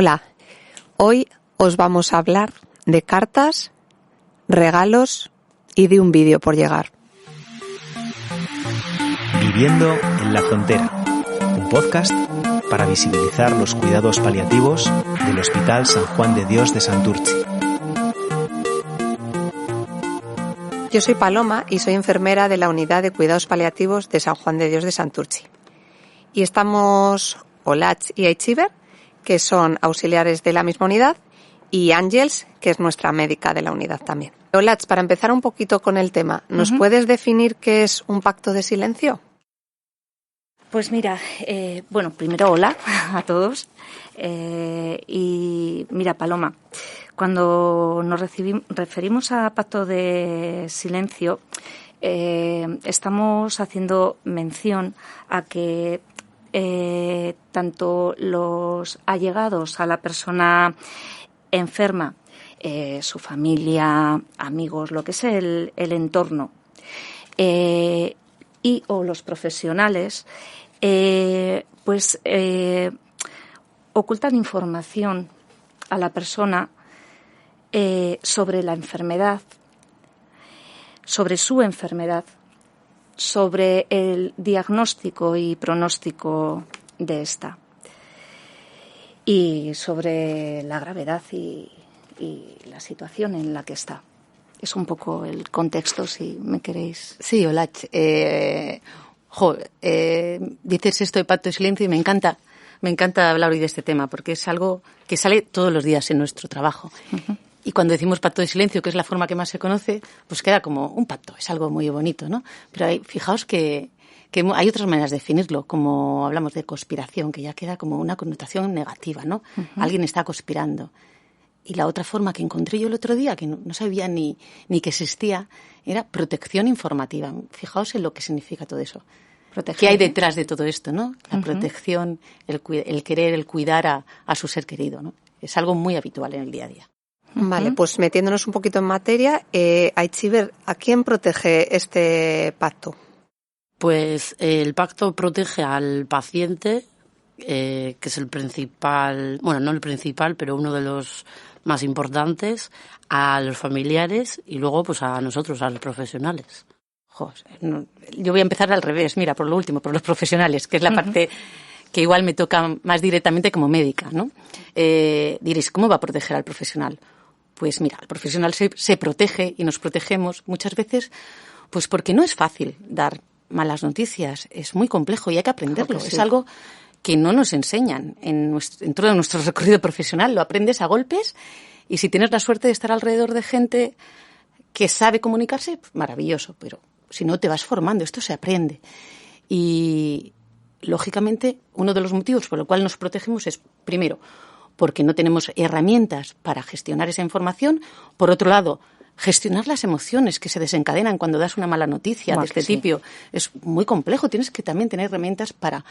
Hola, hoy os vamos a hablar de cartas, regalos y de un vídeo por llegar. Viviendo en la frontera, un podcast para visibilizar los cuidados paliativos del Hospital San Juan de Dios de Santurtzi. Yo soy Paloma y soy enfermera de la Unidad de Cuidados Paliativos de San Juan de Dios de Santurtzi. Y estamos Olatz y Aitziber, que son auxiliares de la misma unidad, y Ángels, que es nuestra médica de la unidad también. Olatz, para empezar un poquito con el tema, ¿nos puedes definir qué es un pacto de silencio? Pues mira, primero hola a todos. Y mira, Paloma, cuando nos referimos a pacto de silencio, estamos haciendo mención a que tanto los allegados a la persona enferma, su familia, amigos, lo que es el entorno, y o los profesionales, ocultan información a la persona sobre la enfermedad, sobre su enfermedad, sobre el diagnóstico y pronóstico de esta, y sobre la gravedad y la situación en la que está. Es un poco el contexto, si me queréis. Sí, Olatz. Dices esto de pacto de silencio y me encanta hablar hoy de este tema, porque es algo que sale todos los días en nuestro trabajo. Uh-huh. Y cuando decimos pacto de silencio, que es la forma que más se conoce, pues queda como un pacto, es algo muy bonito, ¿no? Pero fijaos que hay otras maneras de definirlo, como hablamos de conspiración, que ya queda como una connotación negativa, ¿no? Uh-huh. Alguien está conspirando. Y la otra forma que encontré yo el otro día, que no sabía ni que existía, era protección informativa. Fijaos en lo que significa todo eso. ¿Qué hay detrás de todo esto, no? La protección, el querer, el cuidar a su ser querido, ¿no? Es algo muy habitual en el día a día. Vale, pues metiéndonos un poquito en materia, Aitziber, ¿a quién protege este pacto? Pues el pacto protege al paciente, que es el principal, bueno, no el principal, pero uno de los más importantes, a los familiares y luego pues a nosotros, a los profesionales. Yo voy a empezar al revés, mira, por lo último, por los profesionales, que es la parte que igual me toca más directamente como médica, ¿no? Diréis, ¿cómo va a proteger al profesional? Pues mira, el profesional se protege y nos protegemos muchas veces pues porque no es fácil dar malas noticias, es muy complejo y hay que aprenderlo. Sí. Es algo que no nos enseñan en todo nuestro recorrido profesional, lo aprendes a golpes y si tienes la suerte de estar alrededor de gente que sabe comunicarse, pues maravilloso, pero si no te vas formando, esto se aprende. Y lógicamente uno de los motivos por el cual nos protegemos es, primero, porque no tenemos herramientas para gestionar esa información, por otro lado, gestionar las emociones que se desencadenan cuando das una mala noticia de este tipo. Es muy complejo, tienes que también tener herramientas para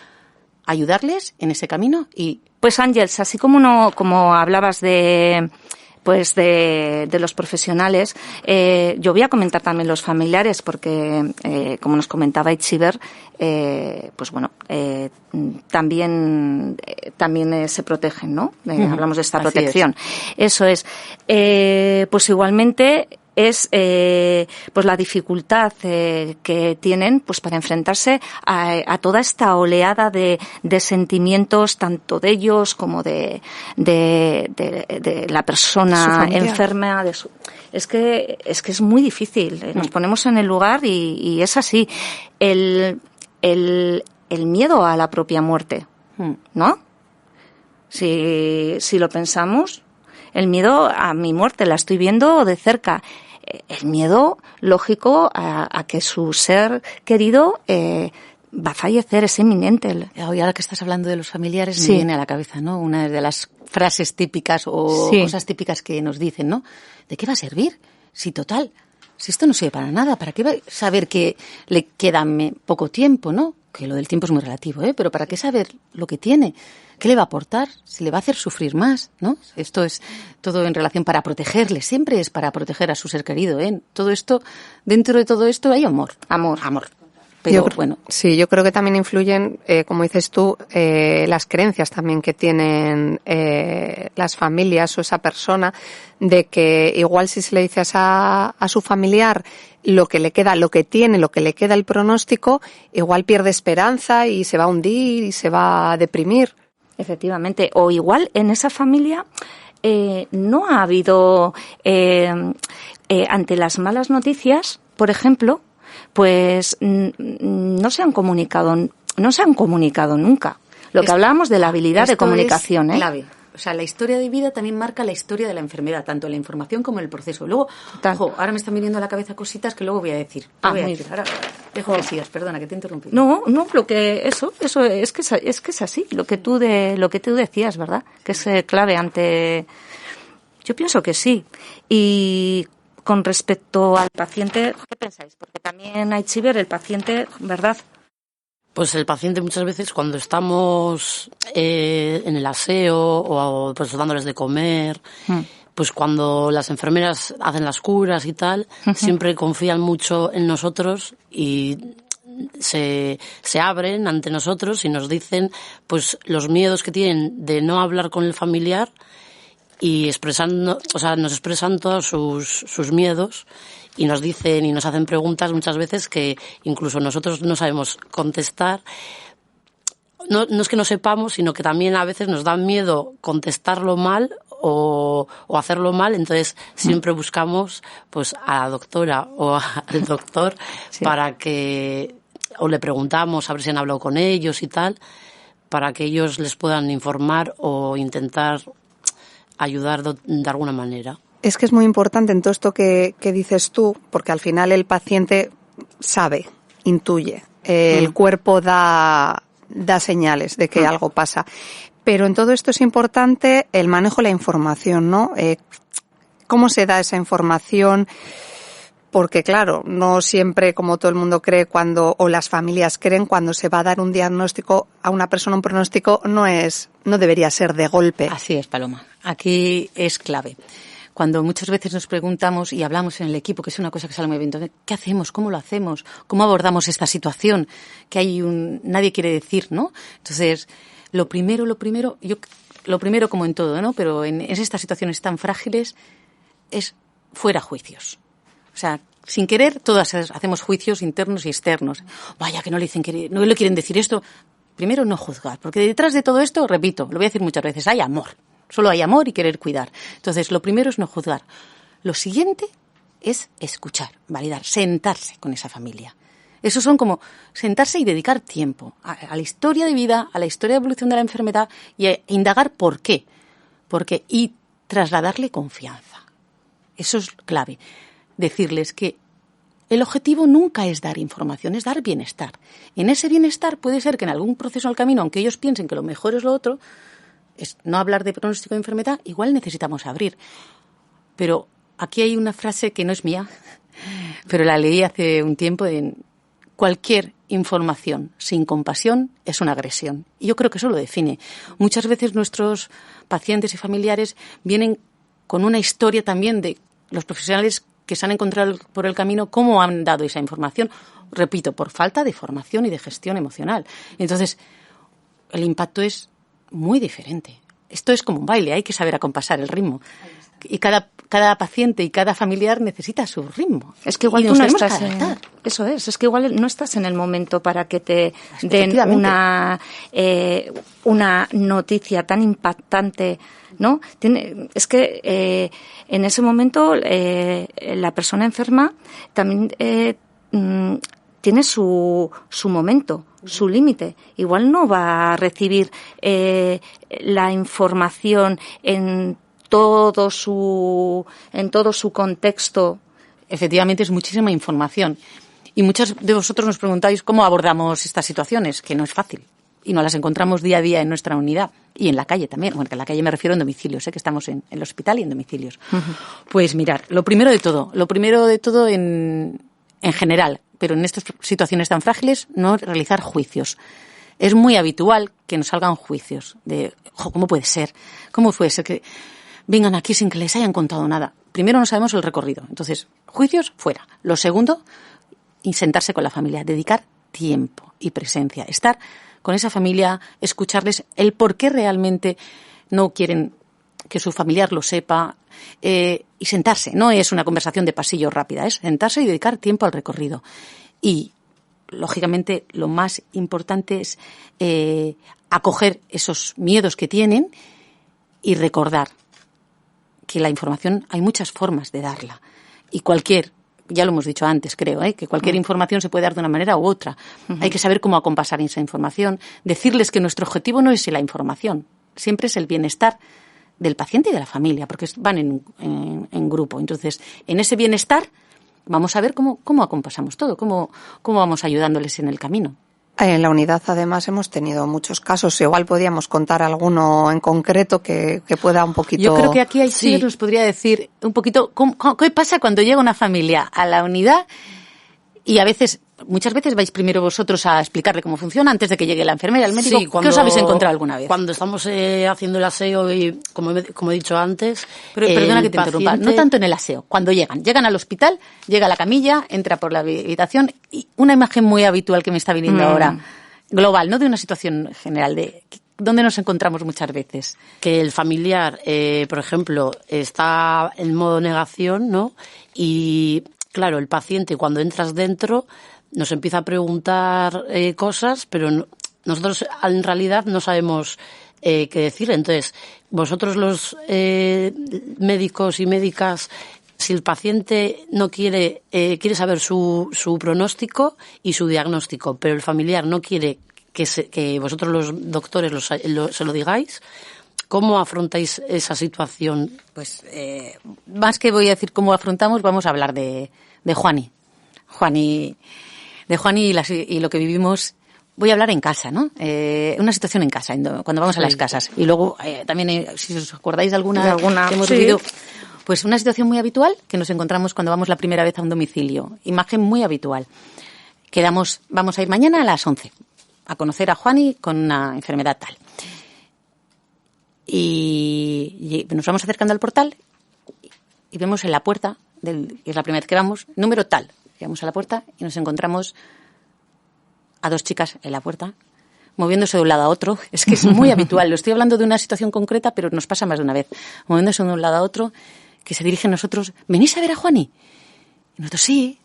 ayudarles en ese camino. Y pues Ángels, así como hablabas de los profesionales, yo voy a comentar también los familiares porque como nos comentaba Aitziber, también se protegen, ¿no? Hablamos de esta protección. Eso es. Pues igualmente es pues la dificultad que tienen pues para enfrentarse a toda esta oleada de sentimientos tanto de ellos como de la persona enferma. Es que es muy difícil. Nos ponemos en el lugar y es así. El miedo a la propia muerte, ¿no? Si lo pensamos, el miedo a mi muerte la estoy viendo de cerca. El miedo, lógico, a que su ser querido va a fallecer, es inminente. Ahora que estás hablando de los familiares, me viene a la cabeza, ¿no? Una de las frases típicas o cosas típicas que nos dicen, ¿no? ¿De qué va a servir? Si esto no sirve para nada, ¿para qué va a saber que le queda poco tiempo, ¿no? Que lo del tiempo es muy relativo, pero ¿para qué saber lo que tiene? ¿Qué le va a aportar? Si le va a hacer sufrir más, ¿no? Esto es todo en relación para protegerle, siempre es para proteger a su ser querido, ¿eh? Todo esto, dentro de todo esto hay amor. Pero bueno. Sí, yo creo que también influyen, como dices tú, las creencias también que tienen las familias o esa persona, de que igual si se le dice a su familiar lo que le queda, lo que tiene, lo que le queda el pronóstico, igual pierde esperanza y se va a hundir y se va a deprimir. Efectivamente. O igual en esa familia no ha habido, ante las malas noticias, por ejemplo, pues no se han comunicado nunca. Lo que hablábamos de la habilidad de comunicación, es clave. O sea, la historia de vida también marca la historia de la enfermedad, tanto la información como el proceso. Luego, ahora me están viniendo a la cabeza cositas que luego voy a decir. Ahora dejo que sigas, perdona, que te he interrumpido. No, eso es que es así, lo que tú decías, ¿verdad? Que es clave ante. Yo pienso que sí. Y con respecto al paciente, ¿qué pensáis? Porque también hay Aichiber, el paciente, ¿verdad? Pues el paciente muchas veces cuando estamos en el aseo o pues dándoles de comer, pues cuando las enfermeras hacen las curas y tal, siempre confían mucho en nosotros y se abren ante nosotros y nos dicen pues los miedos que tienen de no hablar con el familiar y nos expresan todos sus miedos. Y nos dicen y nos hacen preguntas muchas veces que incluso nosotros no sabemos contestar. No es que no sepamos, sino que también a veces nos da miedo contestarlo mal o hacerlo mal. Entonces siempre buscamos pues a la doctora o al doctor para que, o le preguntamos a ver si han hablado con ellos y tal, para que ellos les puedan informar o intentar ayudar de alguna manera. Es que es muy importante en todo esto que dices tú, porque al final el paciente sabe, intuye, el cuerpo da señales de que algo pasa. Pero en todo esto es importante el manejo de la información, ¿no? ¿Cómo se da esa información? Porque claro, no siempre, como todo el mundo cree o las familias creen, cuando se va a dar un diagnóstico a una persona, un pronóstico no debería ser de golpe. Así es, Paloma. Aquí es clave. Cuando muchas veces nos preguntamos y hablamos en el equipo, que es una cosa que sale muy bien, entonces, ¿qué hacemos? ¿Cómo lo hacemos? ¿Cómo abordamos esta situación? Que nadie quiere decir, ¿no? Entonces, lo primero como en todo, ¿no? Pero en estas situaciones tan frágiles es fuera juicios. O sea, sin querer, todas hacemos juicios internos y externos. Vaya, que no le quieren decir esto. Primero, no juzgar, porque detrás de todo esto, repito, lo voy a decir muchas veces, hay amor. Solo hay amor y querer cuidar. Entonces, lo primero es no juzgar. Lo siguiente es escuchar, validar, sentarse con esa familia. Eso son como sentarse y dedicar tiempo a la historia de vida, a la historia de evolución de la enfermedad y a indagar por qué. Y trasladarle confianza. Eso es clave. Decirles que el objetivo nunca es dar información, es dar bienestar. En ese bienestar puede ser que en algún proceso al camino, aunque ellos piensen que lo mejor es lo otro, es no hablar de pronóstico de enfermedad, igual necesitamos abrir. Pero aquí hay una frase que no es mía, pero la leí hace un tiempo en cualquier información sin compasión es una agresión. Y yo creo que eso lo define. Muchas veces nuestros pacientes y familiares vienen con una historia también de los profesionales que se han encontrado por el camino, cómo han dado esa información. Repito, por falta de formación y de gestión emocional. Entonces, el impacto es muy diferente. Esto es como un baile, hay que saber acompasar el ritmo. Y cada paciente y cada familiar necesita su ritmo. Es que igual tú no estás es que igual no estás en el momento para que te den una noticia tan impactante, ¿no? Es que en ese momento la persona enferma también tiene su momento, su límite. Igual no va a recibir la información en todo su contexto. Efectivamente, es muchísima información. Y muchos de vosotros nos preguntáis cómo abordamos estas situaciones, que no es fácil. Y nos las encontramos día a día en nuestra unidad. Y en la calle también. Bueno, que en la calle me refiero en domicilios, que estamos en el hospital y en domicilios. Uh-huh. Pues mirar, lo primero de todo en general, pero en estas situaciones tan frágiles, no realizar juicios. Es muy habitual que nos salgan juicios de, ¿cómo puede ser? ¿Cómo puede ser que vengan aquí sin que les hayan contado nada? Primero no sabemos el recorrido. Entonces, juicios fuera. Lo segundo, y sentarse con la familia, dedicar tiempo y presencia, estar con esa familia, escucharles el por qué realmente no quieren que su familiar lo sepa, y sentarse. No es una conversación de pasillo rápida, es sentarse y dedicar tiempo al recorrido. Y, lógicamente, lo más importante es acoger esos miedos que tienen y recordar que la información hay muchas formas de darla. Y ya lo hemos dicho antes, creo, que cualquier información se puede dar de una manera u otra. Hay que saber cómo acompasar esa información, decirles que nuestro objetivo no es la información, siempre es el bienestar del paciente y de la familia, porque van en grupo. Entonces, en ese bienestar vamos a ver cómo acompasamos todo, cómo vamos ayudándoles en el camino. En la unidad, además, hemos tenido muchos casos. Igual podíamos contar alguno en concreto que pueda un poquito... Yo creo que aquí Aichiber nos podría decir un poquito qué pasa cuando llega una familia a la unidad y muchas veces vais primero vosotros a explicarle cómo funciona antes de que llegue la enfermera, el médico. Sí, ¿qué os habéis encontrado alguna vez? Cuando estamos haciendo el aseo y, como he dicho antes... Pero perdona que te interrumpa, no tanto en el aseo. Cuando llegan al hospital, llega la camilla, entra por la habitación y una imagen muy habitual que me está viniendo ahora, global, no de una situación general, de dónde nos encontramos muchas veces. Que el familiar, por ejemplo, está en modo negación, ¿no? Y, claro, el paciente, cuando entras dentro, nos empieza a preguntar cosas, pero nosotros en realidad no sabemos qué decir. Entonces, vosotros los médicos y médicas, si el paciente no quiere saber su pronóstico y su diagnóstico, pero el familiar no quiere que vosotros los doctores se lo digáis, ¿cómo afrontáis esa situación? Pues más que voy a decir cómo afrontamos, vamos a hablar de Juani. De Juani y lo que vivimos. Voy a hablar en casa, ¿no? Una situación en casa, cuando vamos a las casas. Y luego también, si os acordáis de alguna que hemos vivido, pues una situación muy habitual que nos encontramos cuando vamos la primera vez a un domicilio. Imagen muy habitual. Vamos a ir mañana a las 11 a conocer a Juani con una enfermedad tal. Y nos vamos acercando al portal y vemos en la puerta, que es la primera vez que vamos, número tal. Llegamos a la puerta y nos encontramos a dos chicas en la puerta, moviéndose de un lado a otro. Es que es muy habitual. Lo estoy hablando de una situación concreta, pero nos pasa más de una vez. Moviéndose de un lado a otro, que se dirigen a nosotros. ¿Venís a ver a Juani? Y nosotros, sí.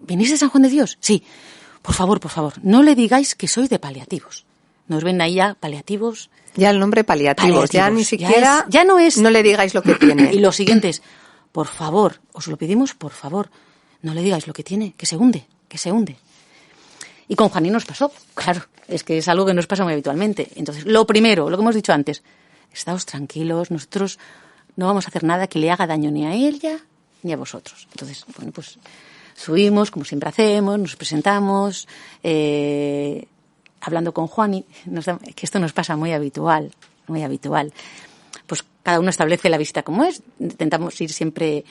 ¿Venís de San Juan de Dios? Sí. Por favor, no le digáis que soy de paliativos. Nos ven ahí ya paliativos. Ya el nombre paliativos. Ya ni siquiera... Ya no es... No le digáis lo que tiene. Y lo siguiente es, por favor, os lo pedimos, por favor, no le digáis lo que tiene, que se hunde. Y con Juani nos pasó, claro, es que es algo que nos pasa muy habitualmente. Entonces, lo primero, lo que hemos dicho antes, estáos tranquilos, nosotros no vamos a hacer nada que le haga daño ni a ella ni a vosotros. Entonces, bueno, pues subimos, como siempre hacemos, nos presentamos, hablando con Juani, que esto nos pasa muy habitual. Pues cada uno establece la visita como es, intentamos ir siempre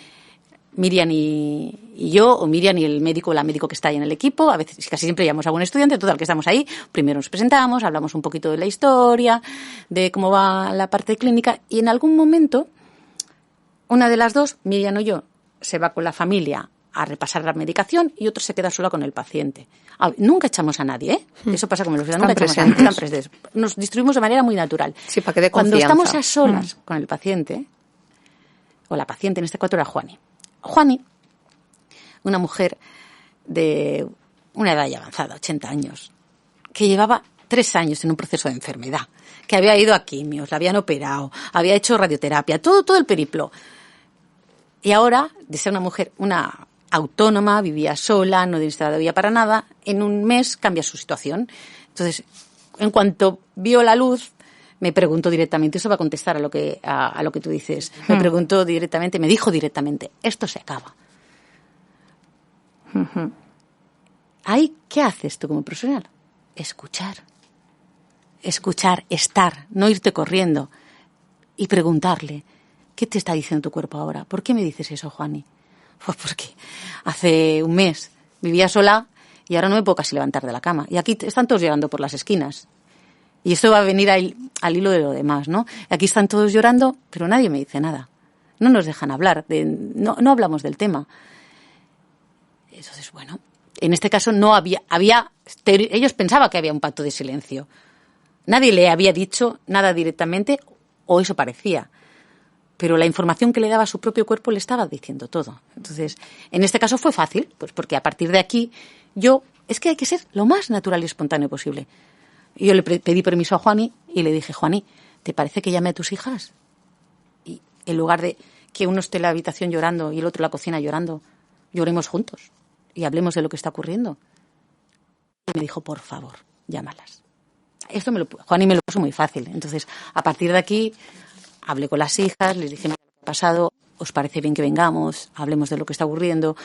Miriam y yo, o Miriam y el médico o la médico que está ahí en el equipo. A veces, casi siempre llevamos a algún estudiante, total que estamos ahí, primero nos presentamos, hablamos un poquito de la historia, de cómo va la parte clínica, y en algún momento, una de las dos, Miriam o yo, se va con la familia a repasar la medicación y otro se queda sola con el paciente. Nunca echamos a nadie, ¿eh? Eso pasa como en los ciudadanos, nunca echamos a nadie, están presentes. Nos distribuimos de manera muy natural. Sí, para que dé confianza. Cuando estamos a solas con el paciente, o la paciente, en este caso era Juani, una mujer de una edad ya avanzada, 80 años, que llevaba 3 años en un proceso de enfermedad, que había ido a quimios, la habían operado, había hecho radioterapia, todo el periplo. Y ahora, de ser una mujer, una autónoma, vivía sola, no necesitaba de vía para nada, en un mes cambia su situación. Entonces, en cuanto vio la luz, me preguntó directamente, eso va a contestar a lo que tú dices, me preguntó directamente, me dijo directamente, esto se acaba. Ahí, ¿qué haces tú como profesional? Escuchar, estar, no irte corriendo y preguntarle, ¿qué te está diciendo tu cuerpo ahora? ¿Por qué me dices eso, Juani? Pues porque hace un mes vivía sola y ahora no me puedo casi levantar de la cama. Y aquí están todos llorando por las esquinas. Y esto va a venir al hilo de lo demás, ¿no? Aquí están todos llorando, pero nadie me dice nada. No nos dejan hablar, no hablamos del tema. Entonces, bueno, En este caso no había ellos pensaban que había un pacto de silencio. Nadie le había dicho nada directamente, o eso parecía. Pero la información que le daba a su propio cuerpo le estaba diciendo todo. Entonces, en este caso fue fácil, pues porque a partir de aquí es que hay que ser lo más natural y espontáneo posible. Y yo le pedí permiso a Juani y le dije, Juani, ¿te parece que llame a tus hijas? Y en lugar de que uno esté en la habitación llorando y el otro en la cocina llorando, lloremos juntos y hablemos de lo que está ocurriendo. Y me dijo, por favor, llámalas. Esto Juani me lo puso muy fácil. Entonces, a partir de aquí, hablé con las hijas, les dije, mira, lo que ha pasado, ¿os parece bien que vengamos? Hablemos de lo que está ocurriendo.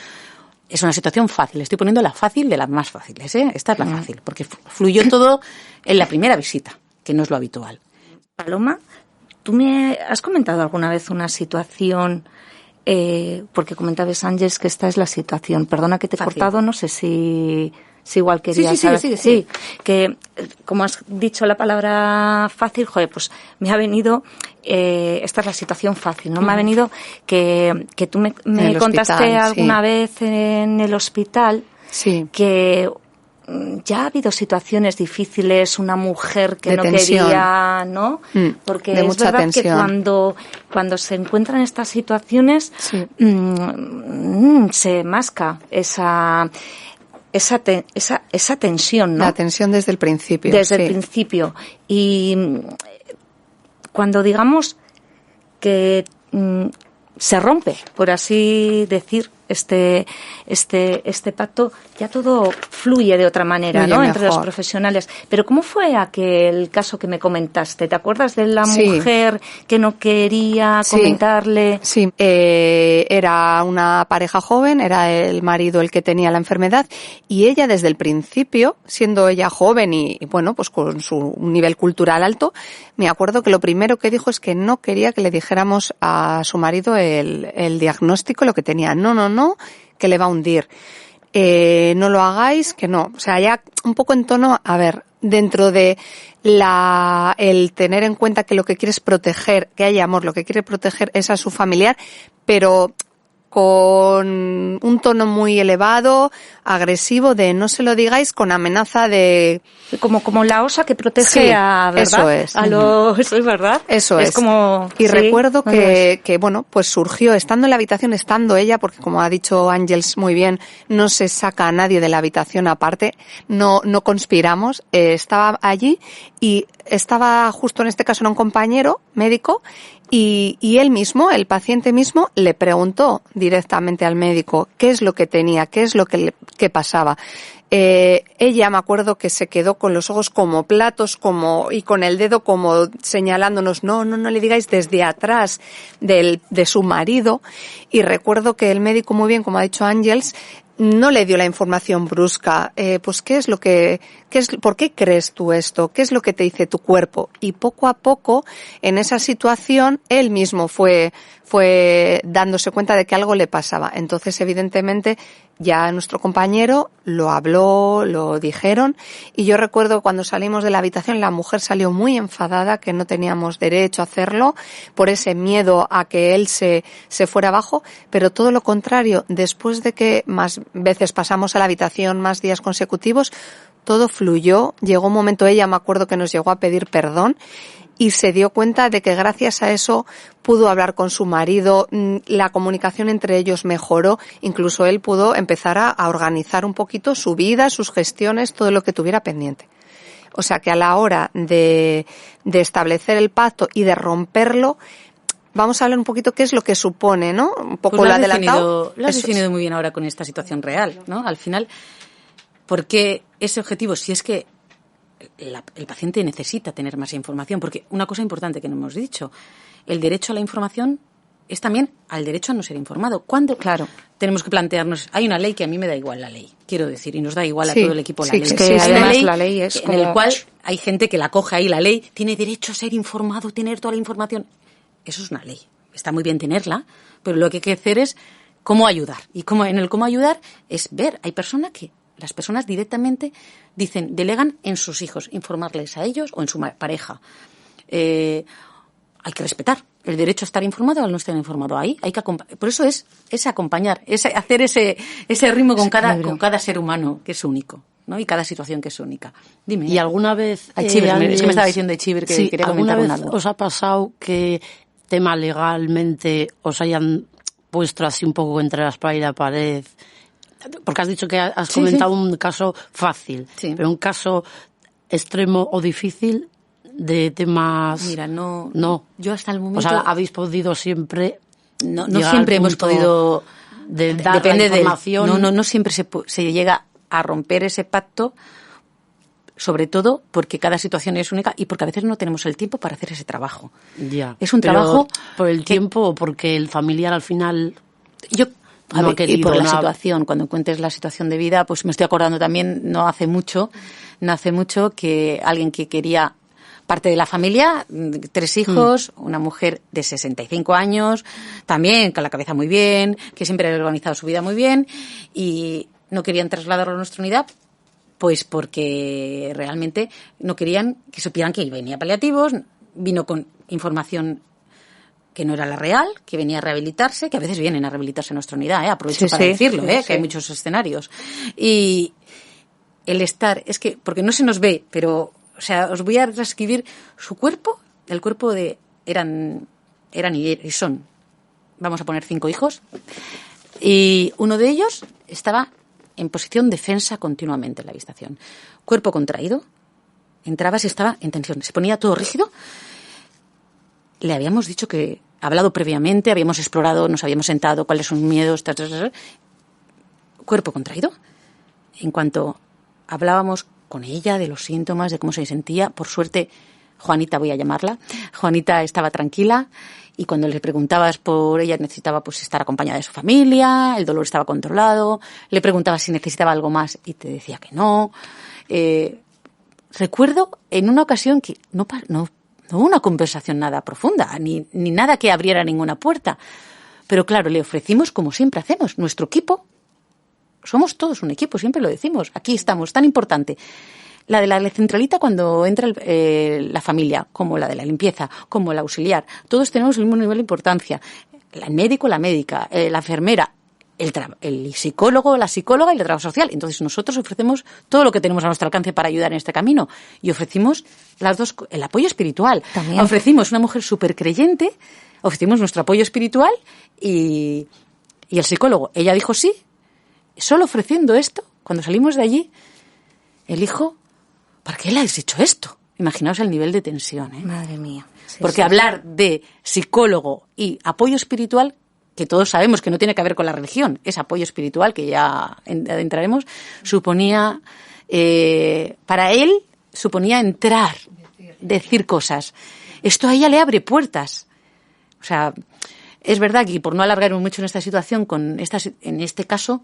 Es una situación fácil. Estoy poniendo la fácil de las más fáciles, ¿eh? Esta es la fácil, porque fluyó todo en la primera visita, que no es lo habitual. Paloma, ¿tú me has comentado alguna vez una situación, porque comentabas, Ángeles, que esta es la situación? Perdona que te he cortado, no sé si igual querías saber. Sí, que como has dicho la palabra fácil, pues me ha venido, esta es la situación fácil, ¿no? Me ha venido que tú me contaste hospital, alguna vez en el hospital que ya ha habido situaciones difíciles, una mujer que no quería, ¿no? Porque de es mucha verdad tensión. Que cuando se encuentran estas situaciones, se masca esa tensión, ¿no? La tensión desde el principio. Desde el principio. Y cuando digamos que se rompe, por así decir, este pacto, ya todo fluye de otra manera, ¿no? Entre los profesionales. Pero ¿cómo fue aquel caso que me comentaste? ¿Te acuerdas de la mujer que no quería comentarle? Sí, era una pareja joven, era el marido el que tenía la enfermedad, y ella desde el principio, siendo ella joven y bueno, pues con su nivel cultural alto, me acuerdo que lo primero que dijo es que no quería que le dijéramos a su marido el diagnóstico, lo que tenía. No, que le va a hundir. No lo hagáis, que no. O sea, ya un poco en tono, a ver, dentro de el tener en cuenta que lo que quiere es proteger, que haya amor, lo que quiere proteger es a su familiar, pero con un tono muy elevado, agresivo, de no se lo digáis, con amenaza de... Como la osa que protege ¿verdad? Eso es. Eso es verdad. Eso es. Como... Y recuerdo que, bueno, pues surgió, estando en la habitación, estando ella, porque como ha dicho Ángeles muy bien, no se saca a nadie de la habitación aparte, no conspiramos, estaba allí y estaba justo en este caso era un compañero médico y él mismo, el paciente mismo, le preguntó directamente al médico qué es lo que tenía, qué es lo que pasaba. Ella, me acuerdo que se quedó con los ojos como platos, y con el dedo como señalándonos, no le digáis, desde atrás de su marido. Y recuerdo que el médico, muy bien, como ha dicho Ángeles, no le dio la información brusca, pues ¿por qué crees tú esto? ¿Qué es lo que te dice tu cuerpo? Y poco a poco, en esa situación, él mismo fue dándose cuenta de que algo le pasaba. Entonces, evidentemente, ya nuestro compañero lo habló, lo dijeron, y yo recuerdo cuando salimos de la habitación, la mujer salió muy enfadada, que no teníamos derecho a hacerlo, por ese miedo a que él se fuera abajo, pero todo lo contrario, después de que más veces pasamos a la habitación, más días consecutivos, todo fluyó. Llegó un momento, ella me acuerdo que nos llegó a pedir perdón y se dio cuenta de que gracias a eso pudo hablar con su marido, la comunicación entre ellos mejoró, incluso él pudo empezar a organizar un poquito su vida, sus gestiones, todo lo que tuviera pendiente. O sea que a la hora de establecer el pacto y de romperlo, vamos a hablar un poquito qué es lo que supone, ¿no? Un poco pues lo adelantado. Lo has definido muy bien ahora con esta situación real, ¿no? Al final, ¿por qué ese objetivo? Si es que el paciente necesita tener más información, porque una cosa importante que no hemos dicho, el derecho a la información es también al derecho a no ser informado. ¿Cuándo? Claro. Tenemos que plantearnos, hay una ley que a mí me da igual la ley, quiero decir, y nos da igual a todo el equipo la ley. Es que además la ley es en el cual hay gente que la coge ahí, la ley, tiene derecho a ser informado, tener toda la información. Eso es una ley. Está muy bien tenerla, pero lo que hay que hacer es cómo ayudar. Y cómo ayudar es ver, las personas directamente delegan en sus hijos, informarles a ellos o en su pareja. Hay que respetar el derecho a estar informado o al no estar informado. Ahí hay que por eso es acompañar, es hacer ese ritmo con cada ser humano que es único, ¿no? Y cada situación que es única. Dime. ¿Y alguna vez es que me estaba diciendo Echiver que quería comentar algo? ¿Alguna vez os ha pasado que tema legalmente os hayan puesto así un poco entre la espada y la pared? Porque has dicho que has comentado un caso fácil, pero un caso extremo o difícil de temas... Mira, no. Yo hasta el momento... O sea, habéis podido siempre... No siempre hemos podido... Depende de información. No siempre se llega a romper ese pacto, sobre todo porque cada situación es única y porque a veces no tenemos el tiempo para hacer ese trabajo. Ya. Es un trabajo... ¿Por el tiempo o porque el familiar al final... y por la situación, cuando encuentres la situación de vida, pues me estoy acordando también, no hace mucho que alguien que quería parte de la familia, 3 hijos, una mujer de 65 años, también con la cabeza muy bien, que siempre había organizado su vida muy bien, y no querían trasladarlo a nuestra unidad, pues porque realmente no querían que supieran que venía paliativos, vino con información que no era la real, que venía a rehabilitarse, que a veces vienen a rehabilitarse en nuestra unidad, aprovecho para decirlo, que hay muchos escenarios. Y el estar, es que, porque no se nos ve, pero, o sea, os voy a reescribir su cuerpo, el cuerpo de, eran y son, vamos a poner 5 hijos, y uno de ellos estaba en posición defensa continuamente en la habitación. Cuerpo contraído, entrabas y estaba en tensión, se ponía todo rígido. Le habíamos dicho que, hablado previamente, habíamos explorado, nos habíamos sentado, cuáles son miedos, cuerpo contraído. En cuanto hablábamos con ella de los síntomas, de cómo se sentía, por suerte, Juanita, voy a llamarla, Juanita estaba tranquila y cuando le preguntabas por ella necesitaba pues estar acompañada de su familia, el dolor estaba controlado, le preguntabas si necesitaba algo más y te decía que no. Recuerdo en una ocasión que no hubo una conversación nada profunda, ni nada que abriera ninguna puerta. Pero claro, le ofrecimos como siempre hacemos. Nuestro equipo, somos todos un equipo, siempre lo decimos. Aquí estamos, tan importante. La de la centralita cuando entra la familia, como la de la limpieza, como la auxiliar. Todos tenemos el mismo nivel de importancia. El médico, la médica, la enfermera, el psicólogo, la psicóloga y el trabajo social. Entonces nosotros ofrecemos todo lo que tenemos a nuestro alcance para ayudar en este camino. Y ofrecimos las dos, el apoyo espiritual. También. Ofrecimos una mujer súper creyente, ofrecimos nuestro apoyo espiritual y el psicólogo. Ella dijo sí. Solo ofreciendo esto, cuando salimos de allí, el hijo, ¿para qué le has hecho esto? Imaginaos el nivel de tensión, ¿eh? Madre mía. Sí, porque hablar de psicólogo y apoyo espiritual, que todos sabemos que no tiene que ver con la religión, es apoyo espiritual, que ya adentraremos, suponía, para él, suponía entrar, decir cosas. Esto a ella le abre puertas. O sea, es verdad que por no alargarme mucho en esta situación, en este caso,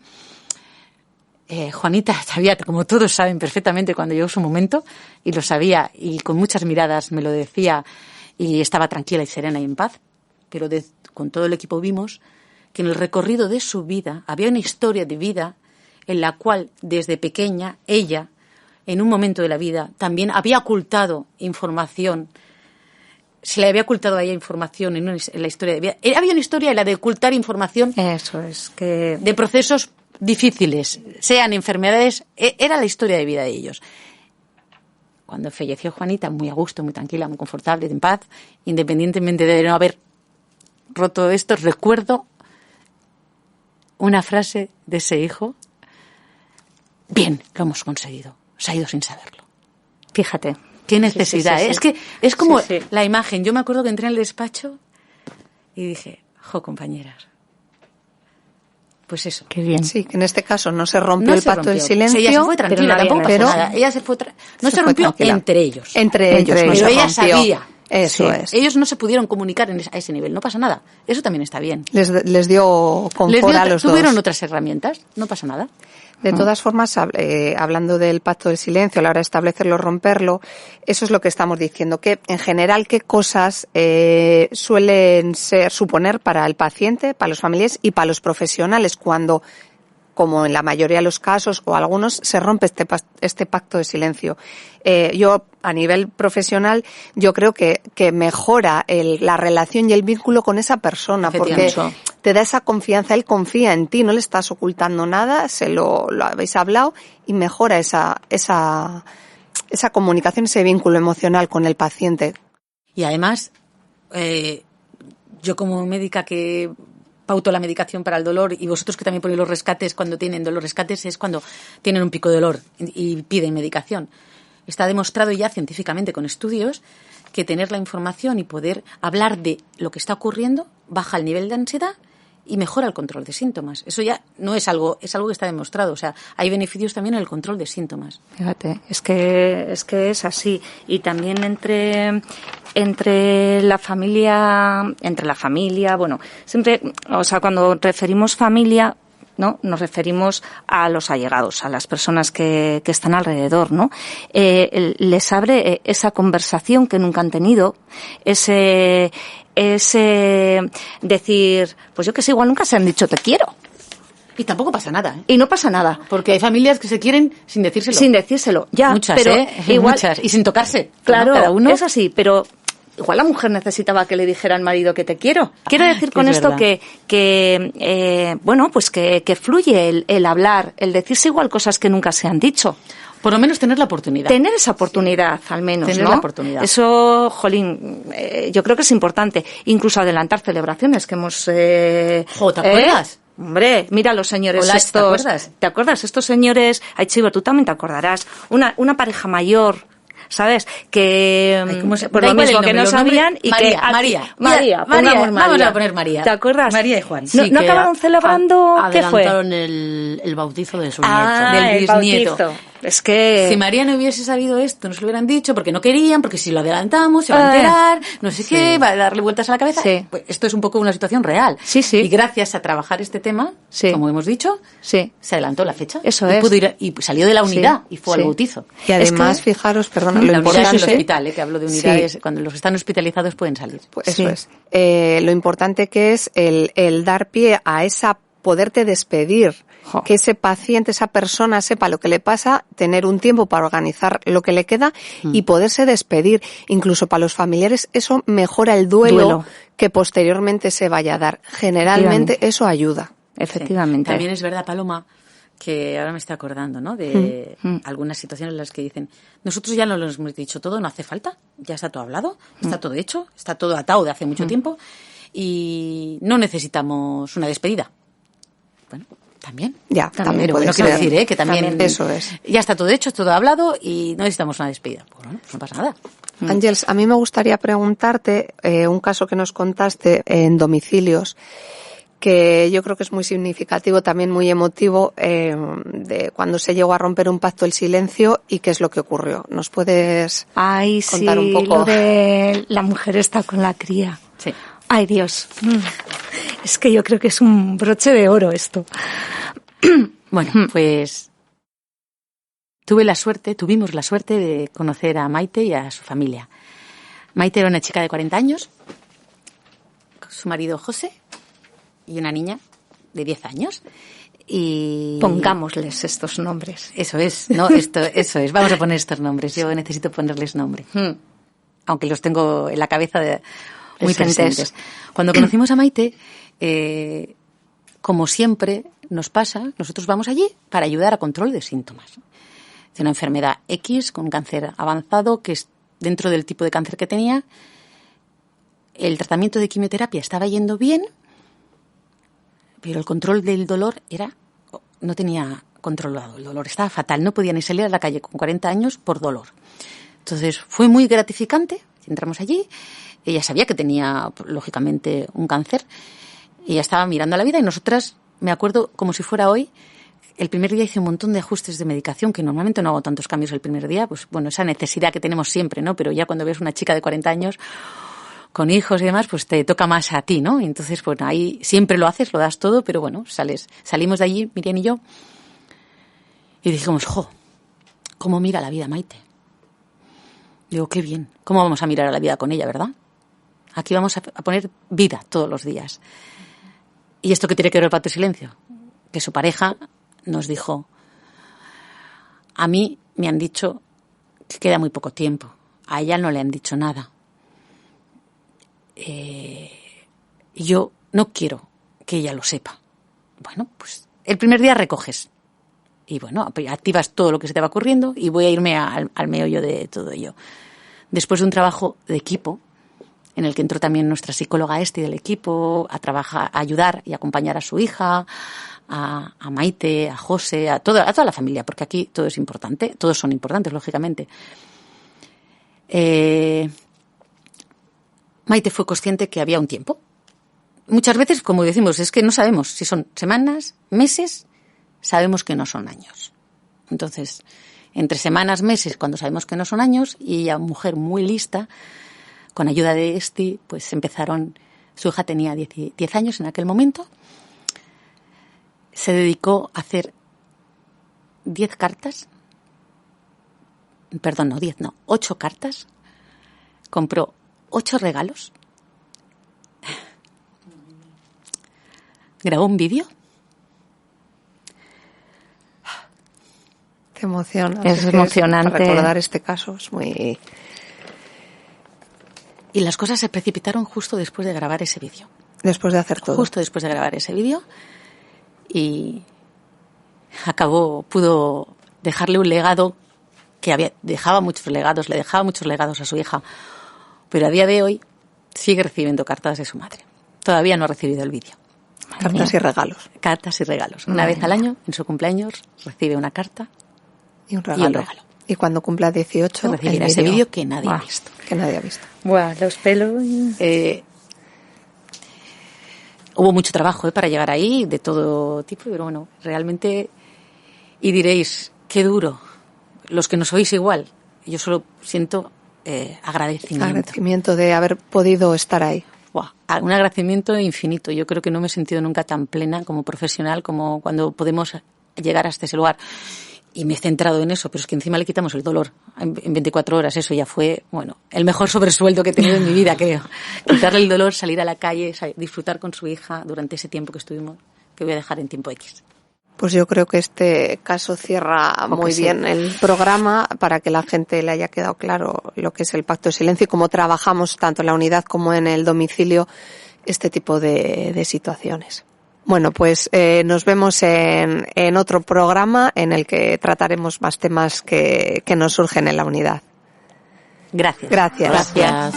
Juanita sabía, como todos saben perfectamente cuando llegó su momento, y lo sabía, y con muchas miradas me lo decía, y estaba tranquila y serena y en paz, pero con todo el equipo vimos que en el recorrido de su vida había una historia de vida en la cual desde pequeña ella, en un momento de la vida, también había ocultado información. Se le había ocultado a ella información en la historia de vida. Había una historia en la de ocultar información. Eso es, que de procesos difíciles, sean enfermedades, era la historia de vida de ellos. Cuando falleció Juanita, muy a gusto, muy tranquila, muy confortable, en paz, independientemente de no haber roto esto, recuerdo una frase de ese hijo: bien, lo hemos conseguido, se ha ido sin saberlo. Fíjate. Qué necesidad, sí. Es que es como la imagen. Yo me acuerdo que entré en el despacho y dije, compañeras, pues eso. Qué bien. Sí, que en este caso no se rompió el pacto del silencio. Ella se fue tranquila, tampoco pasó nada. Ella se rompió tranquila. entre ellos. Entre ellos, pero ella sabía. Eso es. Ellos no se pudieron comunicar a ese nivel, no pasa nada. Eso también está bien. Les dio confort a los dos. Tuvieron otras herramientas, no pasa nada. De todas formas, hablando del pacto del silencio, a la hora de establecerlo, romperlo, eso es lo que estamos diciendo, que en general qué cosas suelen suponer para el paciente, para los familiares y para los profesionales cuando como en la mayoría de los casos o algunos, se rompe este pacto de silencio. Yo, a nivel profesional, yo creo que mejora la relación y el vínculo con esa persona, porque te da esa confianza, él confía en ti, no le estás ocultando nada, lo habéis hablado y mejora esa comunicación, ese vínculo emocional con el paciente. Y además, yo como médica que pauto la medicación para el dolor, y vosotros que también ponéis los rescates cuando tienen dolor, rescates es cuando tienen un pico de dolor y piden medicación. Está demostrado ya científicamente con estudios que tener la información y poder hablar de lo que está ocurriendo baja el nivel de ansiedad y mejora el control de síntomas. Eso ya no es algo, es algo que está demostrado. O sea, hay beneficios también en el control de síntomas. Fíjate, es que es así. Y también entre la familia, bueno, siempre, o sea, cuando referimos familia, ¿no? Nos referimos a los allegados, a las personas que están alrededor, ¿no? Les abre esa conversación que nunca han tenido, ese decir, pues yo que sé, igual nunca se han dicho te quiero. Y tampoco pasa nada, ¿eh? Y no pasa nada. Porque hay familias que se quieren sin decírselo. Sin decírselo, ya. Muchas, pero igual, muchas. Y sin tocarse. Claro, ¿no? Cada uno. es así, pero igual la mujer necesitaba que le dijera al marido que te quiero. Quiero decir con esto bueno, pues que fluye el hablar, el decirse igual cosas que nunca se han dicho. Por lo menos tener la oportunidad. Tener esa oportunidad, al menos, tener ¿no? la oportunidad. Eso, jolín, yo creo que es importante. Incluso adelantar celebraciones que hemos... ¿Te acuerdas? Hombre, mira los señores Hola, estos... ¿te acuerdas? ¿Te acuerdas? Estos señores... Ay, Chivo, tú también te acordarás. Una pareja mayor... ¿Sabes? Que por lo mismo que no sabían y María, vamos a poner María. ¿Te acuerdas? María y Juan. ¿No acabaron celebrando? ¿Qué fue? Adelantaron el bautizo de su del bisnieto. Es que... Si María no hubiese sabido esto, nos lo hubieran dicho, porque no querían, porque si lo adelantamos se va a enterar, no sé qué, va a darle vueltas a la cabeza. Sí. Pues esto es un poco una situación real. Sí, sí. Y gracias a trabajar este tema, como hemos dicho, se adelantó la fecha. Eso y es. Pudo ir, y salió de la unidad y fue al bautizo. Y además, fijaros, perdón, lo la importante... unidad del hospital, que hablo de unidades, cuando los que están hospitalizados pueden salir. Pues eso es. Lo importante que es el dar pie a poderte despedir, que ese paciente, esa persona sepa lo que le pasa, tener un tiempo para organizar lo que le queda y poderse despedir. Incluso para los familiares eso mejora el duelo que posteriormente se vaya a dar. Generalmente eso ayuda. Efectivamente. Sí. También es verdad, Paloma, que ahora me estoy acordando, ¿no? De algunas situaciones en las que dicen, nosotros ya no lo hemos dicho todo, no hace falta, ya está todo hablado, está todo hecho, está todo atado de hace mucho tiempo y no necesitamos una despedida. Bueno, también. Ya, también bueno, quiero decir, que también eso es. Ya está todo hecho, todo hablado y no necesitamos una despedida. Bueno, pues no pasa nada. Ángels, a mí me gustaría preguntarte un caso que nos contaste en domicilios, que yo creo que es muy significativo, también muy emotivo, de cuando se llegó a romper un pacto del silencio y qué es lo que ocurrió. ¿Nos puedes contar un poco? Lo de la mujer está con la cría. Sí. Ay, Dios. Es que yo creo que es un broche de oro esto. Bueno, pues tuvimos la suerte de conocer a Maite y a su familia. Maite era una chica de 40 años, su marido José y una niña de 10 años. Y pongámosles estos nombres. Eso es, ¿no? Eso es. Vamos a poner estos nombres. Yo necesito ponerles nombre. Aunque los tengo en la cabeza muy presentes. Cuando conocimos a Maite, como siempre nos pasa, nosotros vamos allí para ayudar a control de síntomas. De una enfermedad X con cáncer avanzado, que es dentro del tipo de cáncer que tenía. El tratamiento de quimioterapia estaba yendo bien, pero el control del dolor no tenía controlado. El dolor estaba fatal, no podía ni salir a la calle con 40 años por dolor. Entonces fue muy gratificante. Entramos allí. Ella sabía que tenía, lógicamente, un cáncer. Ella estaba mirando a la vida y nosotras, me acuerdo como si fuera hoy, el primer día hice un montón de ajustes de medicación, que normalmente no hago tantos cambios el primer día, pues bueno, esa necesidad que tenemos siempre, ¿no? Pero ya cuando ves una chica de 40 años con hijos y demás, pues te toca más a ti, ¿no? Y entonces, bueno, ahí siempre lo haces, lo das todo, pero bueno, salimos de allí, Miriam y yo, y dijimos, ¿cómo mira la vida Maite? Digo, qué bien, ¿cómo vamos a mirar a la vida con ella, verdad? Aquí vamos a poner vida todos los días. ¿Y esto qué tiene que ver el pacto de silencio? Que su pareja nos dijo: a mí me han dicho que queda muy poco tiempo, a ella no le han dicho nada. Yo no quiero que ella lo sepa. Bueno, pues el primer día recoges y bueno, activas todo lo que se te va ocurriendo y voy a irme al meollo de todo ello. Después de un trabajo de equipo, en el que entró también nuestra psicóloga del equipo, a ayudar y acompañar a su hija, a Maite, a José, a toda la familia, porque aquí todo es importante, todos son importantes, lógicamente. Maite fue consciente que había un tiempo. Muchas veces, como decimos, es que no sabemos si son semanas, meses, sabemos que no son años. Entonces, entre semanas, meses, cuando sabemos que no son años, y ella, mujer muy lista, con ayuda de pues empezaron. Su hija tenía 10 años en aquel momento. Se dedicó a hacer 8 cartas. Compró 8 regalos. Grabó un vídeo. Qué emoción. Es emocionante. Para recordar este caso es muy... Y las cosas se precipitaron justo después de grabar ese vídeo. Después de hacer todo. Justo después de grabar ese vídeo. Y pudo dejarle un legado le dejaba muchos legados a su hija. Pero a día de hoy sigue recibiendo cartas de su madre. Todavía no ha recibido el vídeo. Cartas y regalos. Cartas y regalos. Una vez al año, en su cumpleaños, recibe una carta y un regalo. Y cuando cumpla 18, recibirá ese vídeo que nadie ha visto. Que nadie ha visto. Buah, los pelos. Hubo mucho trabajo para llegar ahí, de todo tipo, pero bueno, realmente... Y diréis, qué duro. Los que nos oís igual. Yo solo siento agradecimiento. Agradecimiento de haber podido estar ahí. Un agradecimiento infinito. Yo creo que no me he sentido nunca tan plena como profesional como cuando podemos llegar hasta ese lugar. Y me he centrado en eso, pero es que encima le quitamos el dolor. En 24 horas eso ya fue, el mejor sobresueldo que he tenido en mi vida, creo. Quitarle el dolor, salir a la calle, disfrutar con su hija durante ese tiempo que estuvimos, que voy a dejar en tiempo X. Pues yo creo que este caso cierra muy bien el programa para que la gente le haya quedado claro lo que es el pacto de silencio y cómo trabajamos tanto en la unidad como en el domicilio este tipo de situaciones. Bueno, pues nos vemos en otro programa en el que trataremos más temas que nos surgen en la unidad. Gracias. Gracias. Gracias.